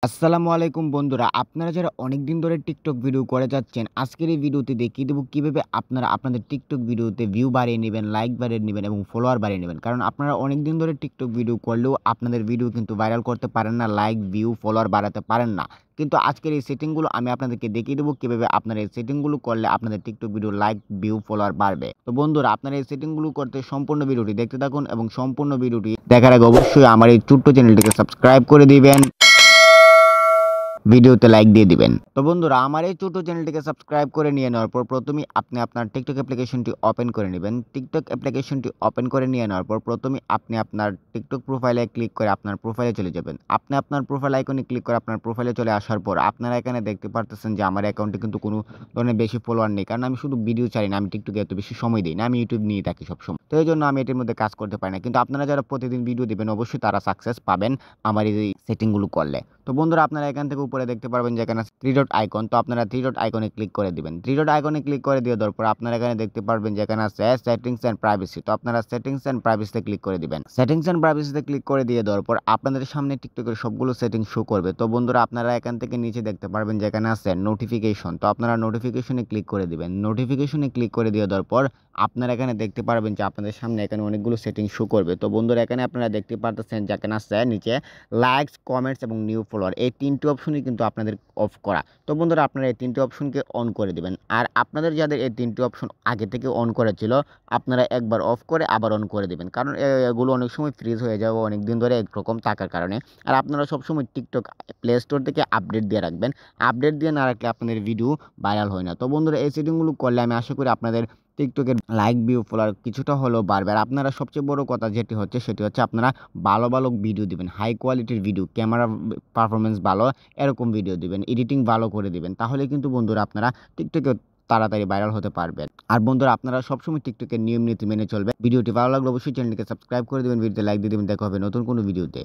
আসসালামু আলাইকুম বন্ধুরা। আপনারা যারা অনেকদিন ধরে টিকটক ভিডিও করে যাচ্ছেন, আজকের এই ভিডিওতে দেখিয়ে দেব কিভাবে আপনারা আপনাদের টিকটক ভিডিওতে ভিউ বাড়িয়ে নিবেন, লাইক বাড়িয়ে নিবেন এবং ফলোয়ার বাড়িয়ে নিবেন। কারণ আপনারা অনেকদিন ধরে টিকটক ভিডিও করলেও আপনাদের ভিডিও কিন্তু ভাইরাল করতে পারেন না, লাইক, ভিউ, ফলোয়ার বাড়াতে পারেন না। কিন্তু আজকের এই সেটিংগুলো আমি আপনাদেরকে দেখিয়ে দেব কিভাবে আপনারা এই সেটিংগুলো করলে আপনাদের TikTok video like, view, follower বাড়বে। তো বন্ধুরা, আপনারা এই সেটিংগুলো করতে সম্পূর্ণ ভিডিওটি দেখতে থাকুন এবং সম্পূর্ণ ভিডিওটি দেখার আগে অবশ্যই আমার এই ছোট্ট চ্যানেলটিকে সাবস্ক্রাইব করে দিবেন। ভিডিওতে লাইক দিয়ে দিবেন। তো বন্ধুরা, আমার এই ছোট চ্যানেলটিকে সাবস্ক্রাইব করে নিয়ে নেওয়ার পর প্রথমেই আপনি আপনার টিকটক অ্যাপ্লিকেশনটি ওপেন করে নিবেন। টিকটক অ্যাপ্লিকেশনটি ওপেন করে নিয়ে নেওয়ার পর প্রথমেই আপনি আপনার টিকটক প্রোফাইলে ক্লিক করে আপনার প্রোফাইলে চলে যাবেন। আপনি আপনার প্রোফাইল আইকনে ক্লিক করে আপনার প্রোফাইলে চলে আসার পর আপনারা এখানে দেখতে পারতেছেন যে আমার অ্যাকাউন্টে কিন্তু কোনো ধরনের বেশি ফলোয়ার নেই। কারণ আমি শুধু ভিডিও ছাড়ি না, আমি টিকটকে এত বেশি সময় দেই না। আমি ইউটিউব নিয়ে থাকি সবসময়। তো এইজন্য আমি এটির মধ্যে কাজ করতে পারি না। কিন্তু আপনারা যারা প্রতিদিন ভিডিও দিবেন অবশ্যই তারা সাকসেস পাবেন আমার এই সেটিংগুলো করলে। তো বন্ধুরা, আপনারা এখান থেকে উপরে দেখতে পারবেন যে এখানে 3 ডট আইকন। তো আপনারা 3 ডট আইকনে ক্লিক করে দিবেন। 3 ডট আইকনে ক্লিক করে দিয়ে দেওয়ার পর আপনারা এখানে দেখতে পারবেন যে এখানে আছে সেটিংস এন্ড প্রাইভেসি। তো আপনারা সেটিংস এন্ড প্রাইভেসিতে ক্লিক করে দিবেন। সেটিংস এন্ড প্রাইভেসিতে ক্লিক করে দিয়ে দেওয়ার পর আপনাদের সামনে টিকটকের সবগুলো সেটিং শো করবে। তো বন্ধুরা, আপনারা এখান থেকে নিচে দেখতে পারবেন যে এখানে আছে নোটিফিকেশন। তো আপনারা নোটিফিকেশনে ক্লিক করে দিবেন। নোটিফিকেশনে ক্লিক করে দিয়ে দেওয়ার পর আপনারা এখানে দেখতে পারবেন যে আপনাদের সামনে এখানে অনেকগুলো সেটিং শো করবে। তো বন্ধুরা, এখানে আপনারা দেখতে পারতেছেন যে এখানে আছে নিচে লাইকস, কমেন্টস এবং নিউ ফলোয়ার, এই ৩টি অপশনই কিন্তু আপনাদের অফ করা। তো বন্ধুরা, আপনারা এই ৩টি অপশনকে অন করে দিবেন। আর আপনাদের যাদের এই ৩টি অপশন আগে থেকে অন করা ছিল, আপনারা একবার অফ করে আবার অন করে দিবেন। কারণ এগুলো অনেক সময় ফ্রিজ হয়ে যাবে অনেকদিন ধরে একরকম থাকার কারণে। আর আপনারা সবসময় টিকটক প্লে স্টোর থেকে আপডেট দিয়ে রাখবেন। আপডেট দিয়ে না রাখলে আপনাদের ভিডিও ভাইরাল হয় না। তো বন্ধুরা, এই সেটিংগুলো করলে আমি আশা করি আপনাদের টিকটকের লাইক, ভিউ, ফলোয়ার কিছুটা হলেও বাড়বে। আর আপনারা সবচেয়ে বড় কথা সেটি হচ্ছে আপনারা ভালো, ভালো ভিডিও দিবেন। হাই কোয়ালিটির ভিডিও, ক্যামেরা পারফরম্যান্স ভালো এরকম ভিডিও দিবেন। এডিটিং ভালো করে দিবেন। তাহলে কিন্তু বন্ধুরা আপনারা টিকটকে তাড়াতাড়ি ভাইরাল হতে পারবেন। আর বন্ধুরা, আপনারা সবসময় টিকটকের নিয়ম নীতি মেনে চলবেন। ভিডিওটি ভালো লাগলে অবশ্যই চ্যানেলটিকে সাবস্ক্রাইব করে দিবেন, ভিডিওতে লাইক দিয়ে দিবেন। দেখা হবে নতুন কোনো ভিডিওতে।